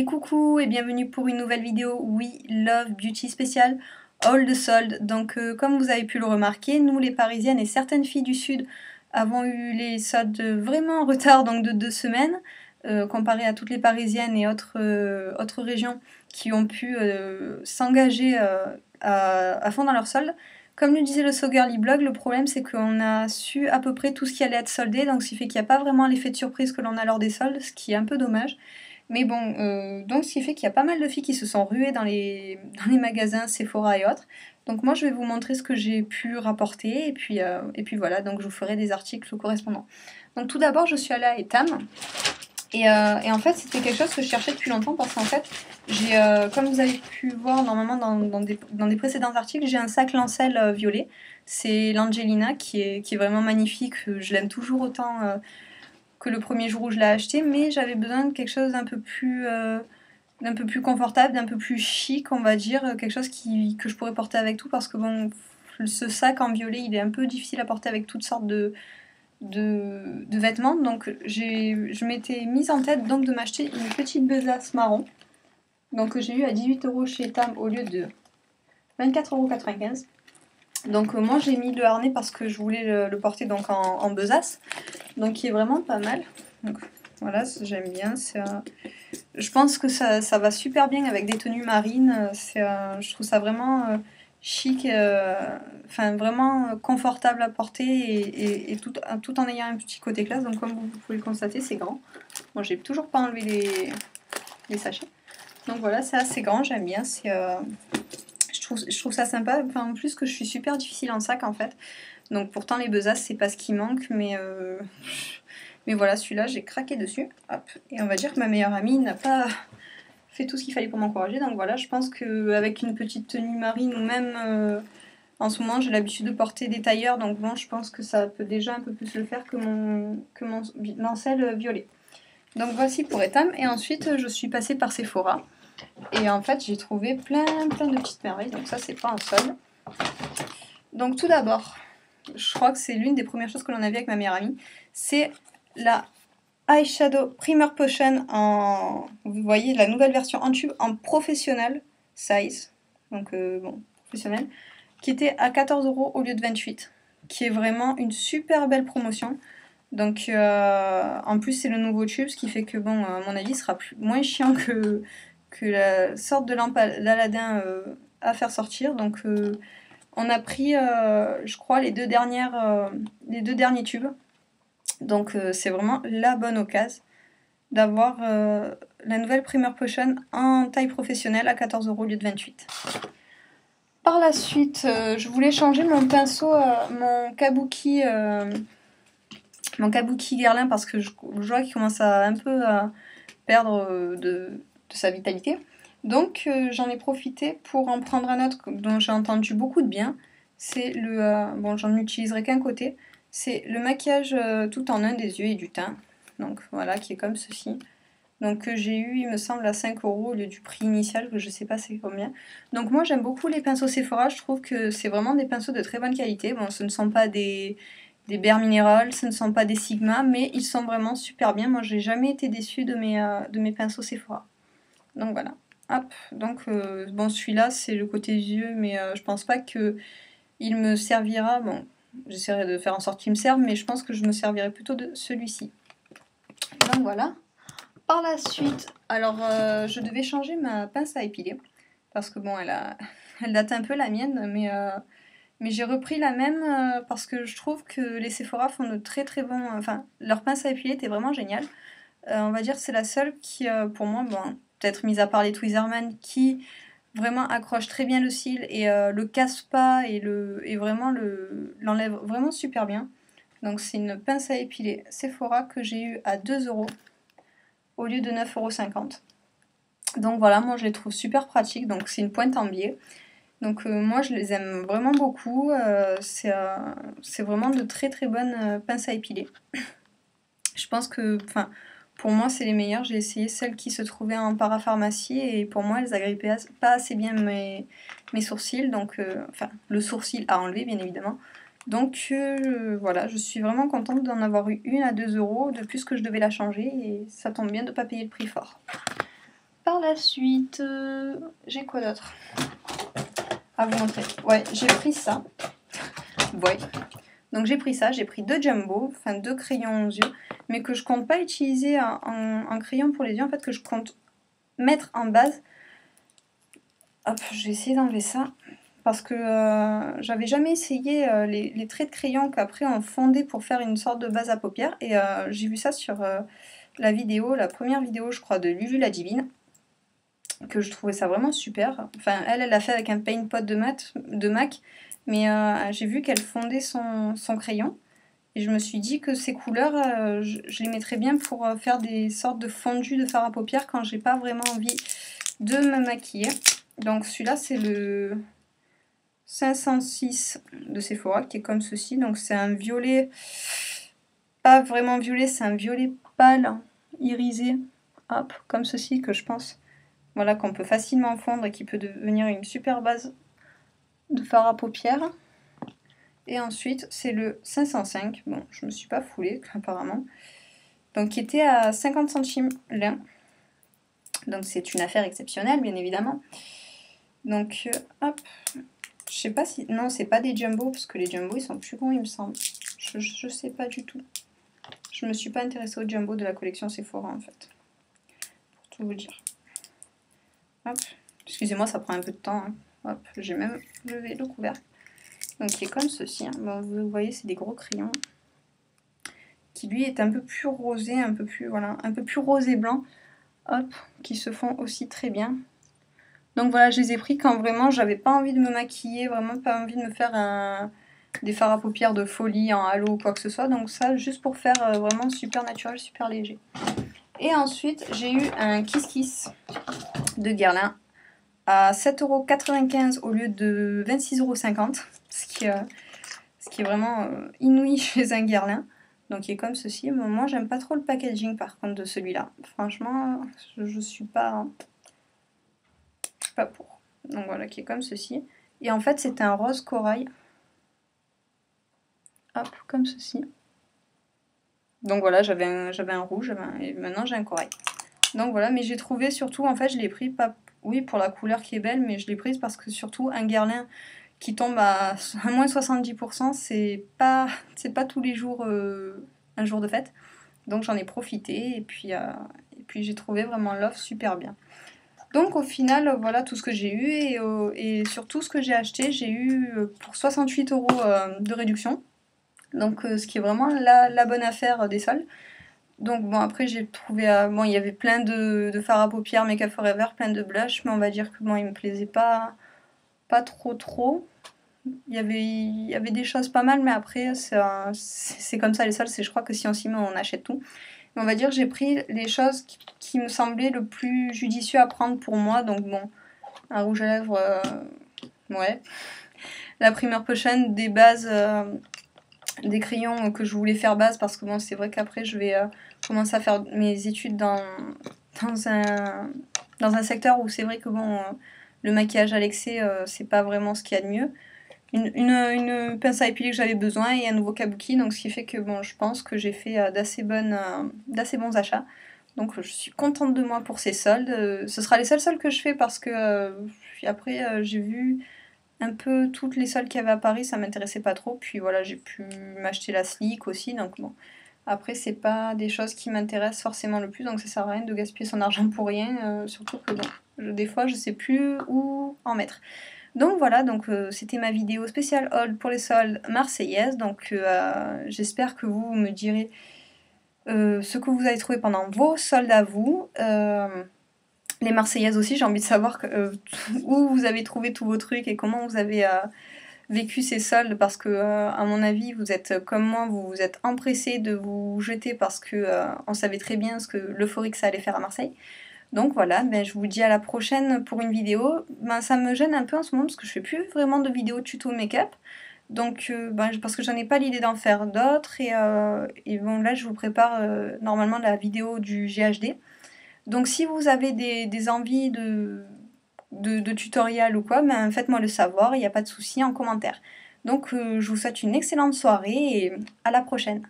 Et coucou et bienvenue pour une nouvelle vidéo We Love Beauty spéciale haul de soldes. Donc comme vous avez pu le remarquer, nous les parisiennes et certaines filles du sud avons eu les soldes vraiment en retard, donc de 2 semaines, comparé à toutes les parisiennes et autres régions qui ont pu s'engager à fond dans leurs soldes. Comme le disait le So Girly Blog, le problème c'est qu'on a su à peu près tout ce qui allait être soldé, donc ce qui fait qu'il n'y a pas vraiment l'effet de surprise que l'on a lors des soldes, ce qui est un peu dommage. Mais bon, donc ce qui fait qu'il y a pas mal de filles qui se sont ruées dans les magasins Sephora et autres. Donc moi je vais vous montrer ce que j'ai pu rapporter et puis voilà, donc je vous ferai des articles correspondants. Donc tout d'abord je suis allée à Etam et en fait c'était quelque chose que je cherchais depuis longtemps parce qu'en fait j'ai, comme vous avez pu voir normalement dans des précédents articles, j'ai un sac Lancel violet. C'est l'Angelina qui est vraiment magnifique, je l'aime toujours autant que le premier jour où je l'ai acheté, mais j'avais besoin de quelque chose d'un peu plus confortable, d'un peu plus chic, on va dire, quelque chose que je pourrais porter avec tout, parce que bon, ce sac en violet, il est un peu difficile à porter avec toutes sortes de vêtements, donc je m'étais mise en tête donc de m'acheter une petite besace marron, donc que j'ai eu à 18 € chez Tam au lieu de 24,95 €. Donc moi j'ai mis le harnais parce que je voulais le porter donc en besace, donc qui est vraiment pas mal. Donc voilà, j'aime bien. Je pense que ça va super bien avec des tenues marines. Je trouve ça vraiment chic, enfin vraiment confortable à porter et tout en ayant un petit côté classe. Donc comme vous pouvez le constater, c'est grand. Bon, j'ai toujours pas enlevé les sachets. Donc voilà, c'est assez grand, j'aime bien. Je trouve ça sympa. Enfin, en plus que je suis super difficile en sac en fait. Donc pourtant les besaces c'est pas ce qui manque, mais voilà, celui-là j'ai craqué dessus. Hop. Et on va dire que ma meilleure amie n'a pas fait tout ce qu'il fallait pour m'encourager. Donc voilà, je pense qu'avec une petite tenue marine ou même en ce moment j'ai l'habitude de porter des tailleurs, donc bon je pense que ça peut déjà un peu plus le faire que mon lancel violet. Donc voici pour Etam. Et ensuite je suis passée par Sephora. Et en fait, j'ai trouvé plein de petites merveilles. Donc ça, c'est pas un solde. Donc tout d'abord, je crois que c'est l'une des premières choses que l'on a vu avec ma meilleure amie. C'est la Eyeshadow Primer Potion en... Vous voyez, la nouvelle version en tube en professionnel size. Donc bon, professionnel. Qui était à 14 € au lieu de 28. Qui est vraiment une super belle promotion. Donc en plus, c'est le nouveau tube, ce qui fait que bon, à mon avis, il sera moins chiant que la sorte de lampe d'Aladin à faire sortir. Donc on a pris, je crois, les deux derniers tubes. Donc c'est vraiment la bonne occasion d'avoir la nouvelle Primer Potion en taille professionnelle à 14 € au lieu de 28. Par la suite, je voulais changer mon pinceau, mon kabuki Guerlain, parce que je vois qu'il commence à un peu à perdre de sa vitalité. Donc j'en ai profité pour en prendre un autre dont j'ai entendu beaucoup de bien. C'est bon, j'en utiliserai qu'un côté. C'est le maquillage tout en un des yeux et du teint. Donc voilà, qui est comme ceci. Donc j'ai eu, il me semble, à 5 € au lieu du prix initial, que je sais pas c'est combien. Donc moi j'aime beaucoup les pinceaux Sephora, je trouve que c'est vraiment des pinceaux de très bonne qualité. Bon, ce ne sont pas des Bare Minerals, ce ne sont pas des Sigma, mais ils sont vraiment super bien. Moi j'ai jamais été déçue de mes pinceaux Sephora. Donc voilà. Hop, donc bon, celui-là c'est le côté yeux, mais je pense pas que il me servira. Bon, j'essaierai de faire en sorte qu'il me serve, mais je pense que je me servirai plutôt de celui-ci. Donc voilà. Par la suite, alors je devais changer ma pince à épiler, parce que bon, elle date un peu la mienne, mais j'ai repris la même parce que je trouve que les Sephora font de très bons... Enfin, leur pince à épiler était vraiment géniale. On va dire que c'est la seule qui, pour moi, bon, peut-être mis à part les Tweezerman, qui vraiment accroche très bien le cil et le casse pas et vraiment l'enlève vraiment super bien. Donc c'est une pince à épiler Sephora que j'ai eu à 2 € au lieu de 9,50 €. Donc voilà, moi je les trouve super pratiques. Donc c'est une pointe en biais. Donc moi je les aime vraiment beaucoup. C'est vraiment de très bonnes pinces à épiler. Je pense que, enfin, pour moi c'est les meilleures. J'ai essayé celles qui se trouvaient en parapharmacie et pour moi elles agrippaient pas assez bien mes sourcils. Donc, enfin, le sourcil à enlever bien évidemment. Donc voilà, je suis vraiment contente d'en avoir eu une à 2 € de plus que je devais la changer et ça tombe bien de ne pas payer le prix fort. Par par la suite, j'ai quoi d'autre à vous montrer? Ouais, j'ai pris ça. Ouais. Donc j'ai pris ça, j'ai pris 2 Jumbo, enfin 2 crayons aux yeux, mais que je compte pas utiliser en crayon pour les yeux, en fait que je compte mettre en base. Hop, je vais essayer d'enlever ça, parce que j'avais jamais essayé les traits de crayon qu'après on fondait pour faire une sorte de base à paupières, et j'ai vu ça sur la vidéo, la première vidéo je crois de Lulu la Divine, que je trouvais ça vraiment super. Enfin elle l'a fait avec un paint pot de MAC, mais j'ai vu qu'elle fondait son crayon. Et je me suis dit que ces couleurs, je les mettrais bien pour faire des sortes de fondus de fard à paupières quand j'ai pas vraiment envie de me maquiller. Donc celui-là c'est le 506 de Sephora qui est comme ceci. Donc c'est un violet, pas vraiment violet, c'est un violet pâle, irisé, hop, comme ceci que je pense. Voilà, qu'on peut facilement fondre et qui peut devenir une super base de fard à paupières. Et ensuite, c'est le 505. Bon, je me suis pas foulée, apparemment. Donc, qui était à 50 centimes l'un. Donc, c'est une affaire exceptionnelle, bien évidemment. Donc, hop. Je sais pas si... Non, c'est pas des jumbo, parce que les jumbo, ils sont plus gros, il me semble. Je sais pas du tout. Je me suis pas intéressée aux jumbo de la collection Sephora, en fait. Pour tout vous dire. Hop. Excusez-moi, ça prend un peu de temps. Hein. Hop, j'ai même levé le couvercle. Donc qui est comme ceci, hein. Bon, vous voyez c'est des gros crayons, qui lui est un peu plus rosé, un peu plus, voilà, un peu plus rosé blanc, hop, qui se font aussi très bien. Donc voilà, je les ai pris quand vraiment j'avais pas envie de me maquiller, vraiment pas envie de me faire des fards à paupières de folie en halo ou quoi que ce soit, donc ça juste pour faire vraiment super naturel, super léger. Et ensuite j'ai eu un Kiss Kiss de Guerlain à 7,95 € au lieu de 26,50 €, ce qui est vraiment inouï chez un Guerlain. Donc il est comme ceci. Moi j'aime pas trop le packaging par contre de celui-là. Franchement, je suis pas pour. Donc voilà, qui est comme ceci. Et en fait c'est un rose corail. Hop, comme ceci. Donc voilà, j'avais un rouge, et maintenant j'ai un corail. Donc voilà, mais j'ai trouvé surtout, en fait je l'ai pris pas... Oui, pour la couleur qui est belle, mais je l'ai prise parce que surtout un Guerlain qui tombe à moins 70%, c'est pas tous les jours un jour de fête. Donc j'en ai profité et puis j'ai trouvé vraiment l'offre super bien. Donc au final, voilà tout ce que j'ai eu et surtout ce que j'ai acheté, j'ai eu pour 68 € de réduction. Donc ce qui est vraiment la bonne affaire des soldes. Donc bon, après j'ai trouvé, bon il y avait plein de fards à paupières Make Up For Ever, plein de blush, mais on va dire que bon, ils me plaisaient pas trop. Il y avait des choses pas mal, mais après c'est comme ça les soldes, je crois que si on s'y met on achète tout. Mais on va dire que j'ai pris les choses qui me semblaient le plus judicieux à prendre pour moi, donc bon, un rouge à lèvres, ouais. La Primer Potion, des bases... des crayons que je voulais faire base parce que bon c'est vrai qu'après je vais commencer à faire mes études dans un secteur où c'est vrai que bon le maquillage à l'excès c'est pas vraiment ce qu'il y a de mieux. Une pince à épiler que j'avais besoin et un nouveau kabuki, donc ce qui fait que bon je pense que j'ai fait d'assez bons achats. Donc je suis contente de moi pour ces soldes. Ce sera les seuls soldes que je fais parce que après j'ai vu un peu toutes les soldes qu'il y avait à Paris, ça m'intéressait pas trop. Puis voilà, j'ai pu m'acheter la Sleek aussi, donc bon. Après, c'est pas des choses qui m'intéressent forcément le plus, donc ça sert à rien de gaspiller son argent pour rien. Surtout que bon, des fois, je sais plus où en mettre. Donc voilà, donc c'était ma vidéo spéciale haul pour les soldes marseillaises. Donc j'espère que vous me direz ce que vous avez trouvé pendant vos soldes à vous. Les Marseillaises aussi, j'ai envie de savoir où vous avez trouvé tous vos trucs et comment vous avez vécu ces soldes, parce que à mon avis vous êtes comme moi, vous vous êtes empressés de vous jeter parce que on savait très bien l'euphorie que ça allait faire à Marseille. Donc voilà, ben, je vous dis à la prochaine pour une vidéo. Ben, ça me gêne un peu en ce moment parce que je fais plus vraiment de vidéos tuto make-up. Donc ben, parce que j'en ai pas l'idée d'en faire d'autres et bon là je vous prépare normalement la vidéo du GHD. Donc si vous avez des envies de tutoriel ou quoi, ben, faites-moi le savoir, il n'y a pas de souci en commentaire. Donc je vous souhaite une excellente soirée et à la prochaine.